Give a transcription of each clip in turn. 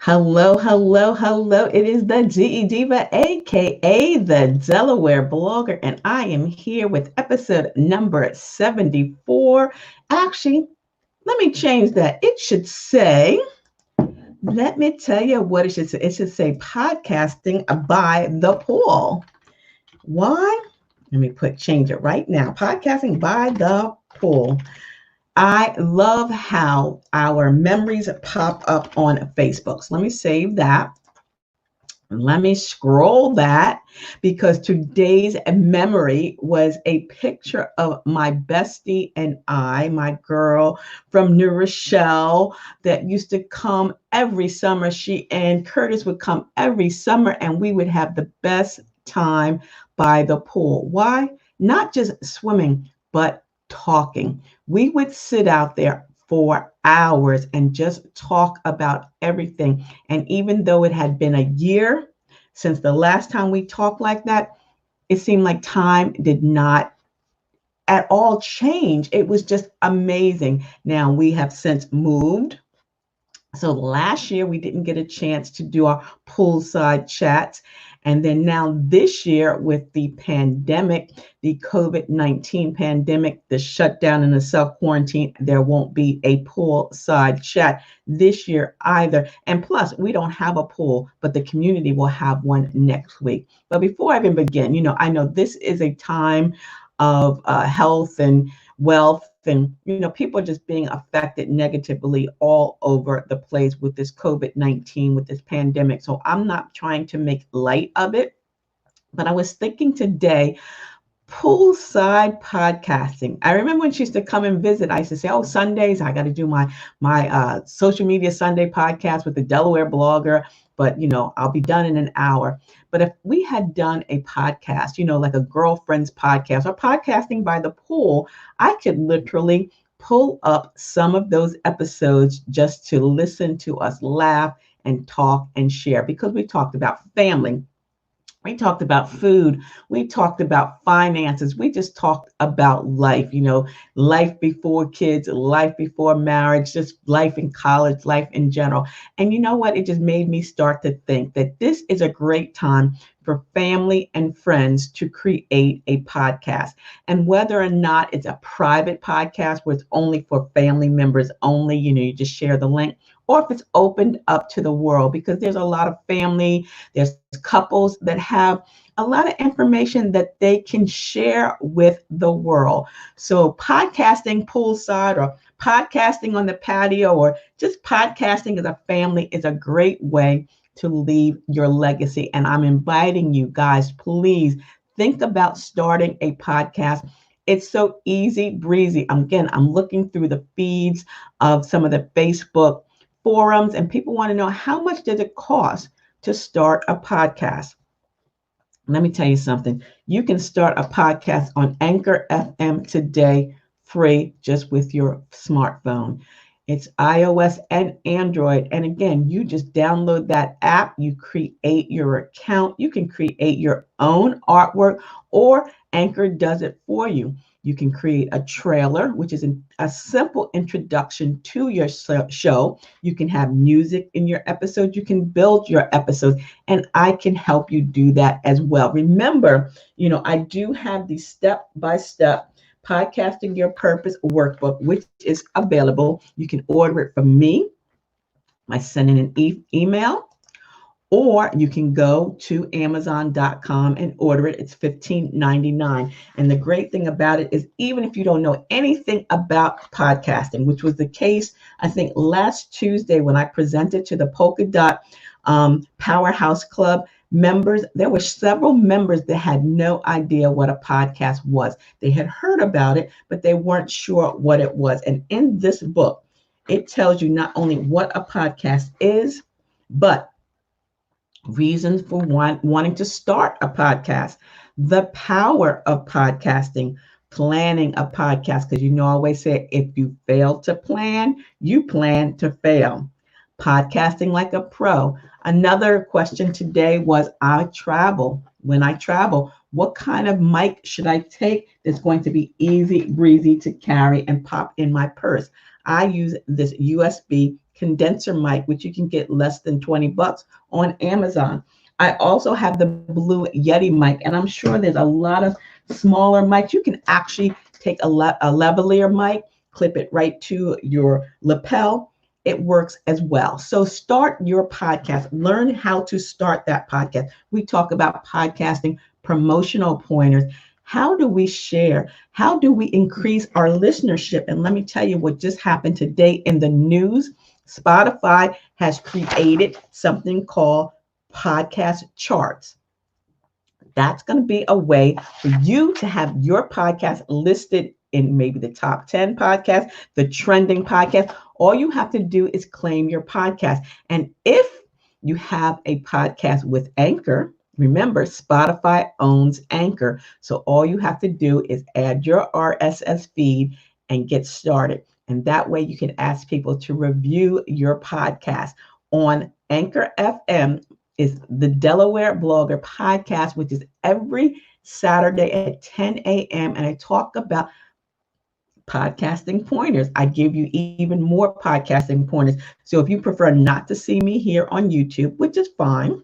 Hello, hello, hello. It is the GE Diva, aka the Delaware blogger, and I am here with episode number 74. Actually, let me change that. It should say, let me tell you what it should say. It should say podcasting by the pool. Why? Let me change it right now. Podcasting by the pool. I love how our memories pop up on Facebook. So let me save that. Let me scroll that because today's memory was a picture of my bestie and I, my girl from New Rochelle that used to come every summer. She and Curtis would come every summer and we would have the best time by the pool. Why? Not just swimming, but talking. We would sit out there for hours and just talk about everything. And even though it had been a year since the last time we talked like that, it seemed like time did not at all change. It was just amazing. Now we have since moved. So last year we didn't get a chance to do our poolside chats. And then now this year with the pandemic, the COVID-19 pandemic, the shutdown and the self-quarantine, there won't be a poolside chat this year either. And plus, we don't have a pool, but the community will have one next week. But before I even begin, I know this is a time of health and wealth and people just being affected negatively all over the place with this COVID-19, with this pandemic. So I'm not trying to make light of it, but I was thinking today, poolside podcasting. I remember when she used to come and visit, I used to say, oh, Sundays I got to do my social media Sunday podcast with the Delaware blogger, but I'll be done in an hour. But if we had done a podcast, like a girlfriend's podcast or podcasting by the pool, I could literally pull up some of those episodes just to listen to us laugh and talk and share, because we talked about family. We talked about food. We talked about finances. We just talked about life, life before kids, life before marriage, just life in college, life in general. And you know what? It just made me start to think that this is a great time for family and friends to create a podcast. And whether or not it's a private podcast where it's only for family members only, you just share the link, or if it's opened up to the world, because there's a lot of family, there's couples that have a lot of information that they can share with the world. So podcasting poolside or podcasting on the patio or just podcasting as a family is a great way to leave your legacy. And I'm inviting you guys, please think about starting a podcast. It's so easy breezy. I'm looking through the feeds of some of the Facebook forums, and people want to know, how much does it cost to start a podcast? Let me tell you something. You can start a podcast on Anchor FM today, free, just with your smartphone. It's iOS and Android. And again, you just download that app, you create your account, you can create your own artwork, or Anchor does it for you. You can create a trailer, which is a simple introduction to your show. You can have music in your episode. You can build your episodes, and I can help you do that as well. Remember, I do have the step-by-step Podcasting Your Purpose workbook, which is available. You can order it from me by sending an email. Or you can go to Amazon.com and order it. It's $15.99. And the great thing about it is, even if you don't know anything about podcasting, which was the case, I think, last Tuesday when I presented to the Polka Dot Powerhouse Club members, there were several members that had no idea what a podcast was. They had heard about it, but they weren't sure what it was. And in this book, it tells you not only what a podcast is, but reasons for wanting to start a podcast, the power of podcasting, planning a podcast, because I always say, if you fail to plan, you plan to fail. Podcasting like a pro. Another question today was, when I travel, what kind of mic should I take that's going to be easy breezy to carry and pop in my purse? I use this USB condenser mic, which you can get less than $20 on Amazon. I also have the Blue Yeti mic, and I'm sure there's a lot of smaller mics. You can actually take a lavalier mic, clip it right to your lapel. It works as well. So start your podcast. Learn how to start that podcast. We talk about podcasting promotional pointers. How do we share? How do we increase our listenership? And let me tell you what just happened today in the news. Spotify has created something called podcast charts. That's going to be a way for you to have your podcast listed in maybe the top 10 podcasts, the trending podcast. All you have to do is claim your podcast. And if you have a podcast with Anchor, remember, Spotify owns Anchor. So all you have to do is add your RSS feed and get started. And that way you can ask people to review your podcast on Anchor FM. Is the Delaware Blogger podcast, which is every Saturday at 10 a.m. And I talk about podcasting pointers. I give you even more podcasting pointers. So if you prefer not to see me here on YouTube, which is fine,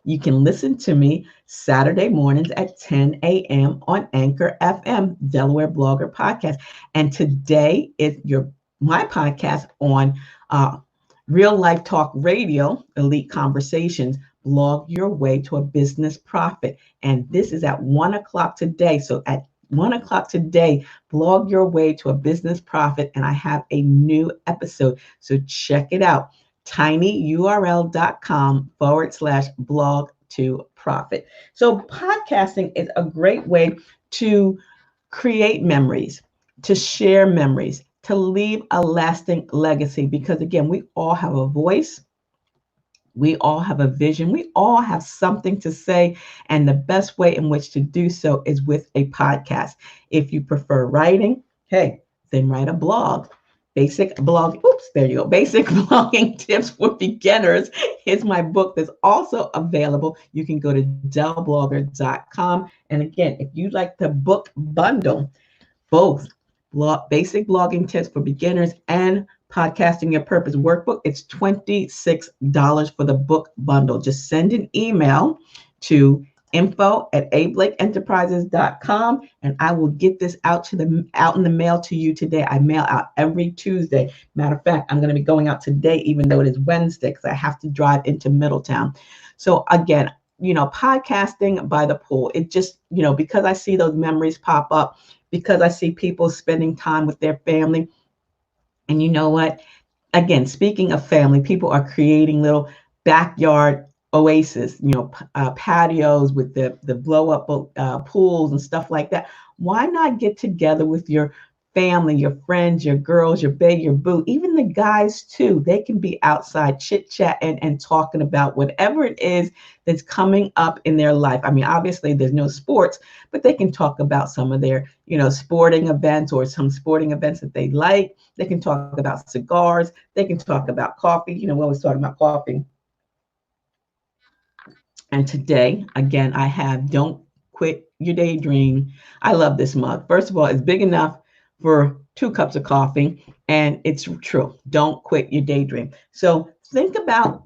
you can listen to me Saturday mornings at 10 a.m. on Anchor FM, Delaware Blogger Podcast. And today is my podcast on Real Life Talk Radio, Elite Conversations, Blog Your Way to a Business Profit. And this is at 1 o'clock today. So at 1 o'clock today, blog your way to a business profit. And I have a new episode. So check it out. tinyurl.com/blog to profit. So podcasting is a great way to create memories, to share memories, to leave a lasting legacy, because again, we all have a voice. We all have a vision. We all have something to say. And the best way in which to do so is with a podcast. If you prefer writing, hey, then write a blog. Basic blogging tips for beginners is my book that's also available. You can go to dellblogger.com. And again, if you'd like the book bundle, both basic blogging tips for beginners and podcasting your purpose workbook, it's $26 for the book bundle. Just send an email to info@ablakeenterprises.com and I will get this out in the mail to you today. I mail out every Tuesday. Matter of fact, I'm going to be going out today, even though it is Wednesday, because I have to drive into Middletown. So again, podcasting by the pool, it just, because I see those memories pop up, because I see people spending time with their family. And you know what? Again, speaking of family, people are creating little backyard oasis, patios with the blow up pools and stuff like that. Why not get together with your family, your friends, your girls, your bae, your boo, even the guys too? They can be outside chit chat and talking about whatever it is that's coming up in their life. I mean, obviously there's no sports, but they can talk about some of their, sporting events or some sporting events that they like. They can talk about cigars. They can talk about coffee. We're always talking about coffee. And today, again, I have Don't Quit Your Daydream. I love this mug. First of all, it's big enough for 2 cups of coffee, and it's true. Don't quit your daydream. So think about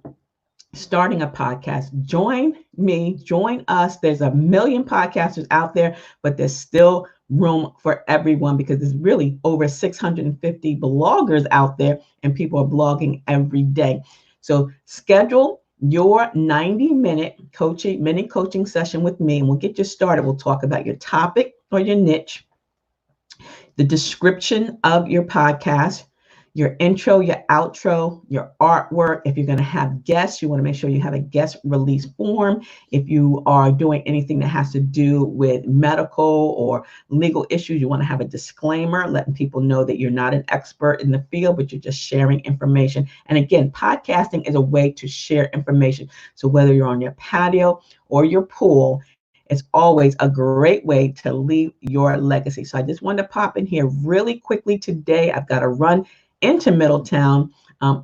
starting a podcast. Join me, join us. There's a million podcasters out there, but there's still room for everyone, because there's really over 650 bloggers out there, and people are blogging every day. So schedule your 90-minute mini coaching session with me, and we'll get you started. We'll talk about your topic or your niche, the description of your podcast, your intro, your outro, your artwork. If you're going to have guests, you want to make sure you have a guest release form. If you are doing anything that has to do with medical or legal issues, you want to have a disclaimer, letting people know that you're not an expert in the field, but you're just sharing information. And again, podcasting is a way to share information. So whether you're on your patio or your pool, it's always a great way to leave your legacy. So I just wanted to pop in here really quickly today. I've got to run into Middletown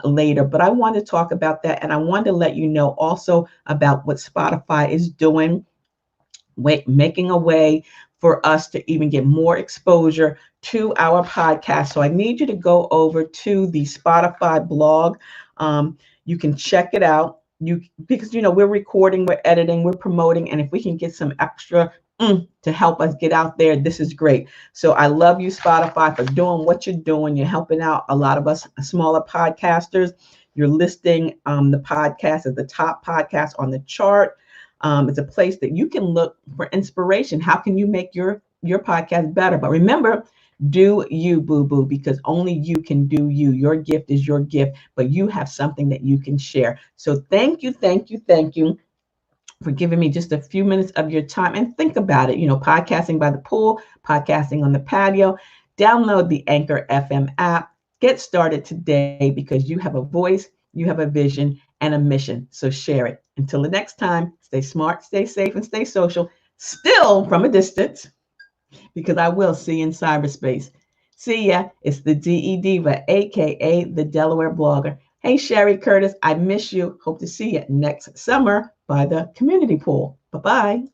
later, but I want to talk about that. And I want to let you know also about what Spotify is doing, making a way for us to even get more exposure to our podcast. So I need you to go over to the Spotify blog. You can check it out. Because we're recording, we're editing, we're promoting, and if we can get some extra to help us get out there, this is great. So I love you, Spotify, for doing what you're doing. You're helping out a lot of us smaller podcasters. You're listing the podcast as the top podcast on the chart. It's a place that you can look for inspiration. How can you make your podcast better? But remember, do you, boo boo, because only you can do you. Your gift is your gift, but you have something that you can share. So thank you, thank you, thank you for giving me just a few minutes of your time. And think about it, podcasting by the pool, podcasting on the patio. Download the Anchor FM app. Get started today because you have a voice, you have a vision, and a mission. So share it. Until the next time, stay smart, stay safe, and stay social, still from a distance, because I will see you in cyberspace. See ya. It's the DE Diva, aka the Delaware blogger. Hey, Sherry Curtis, I miss you. Hope to see you next summer by the community pool. Bye-bye.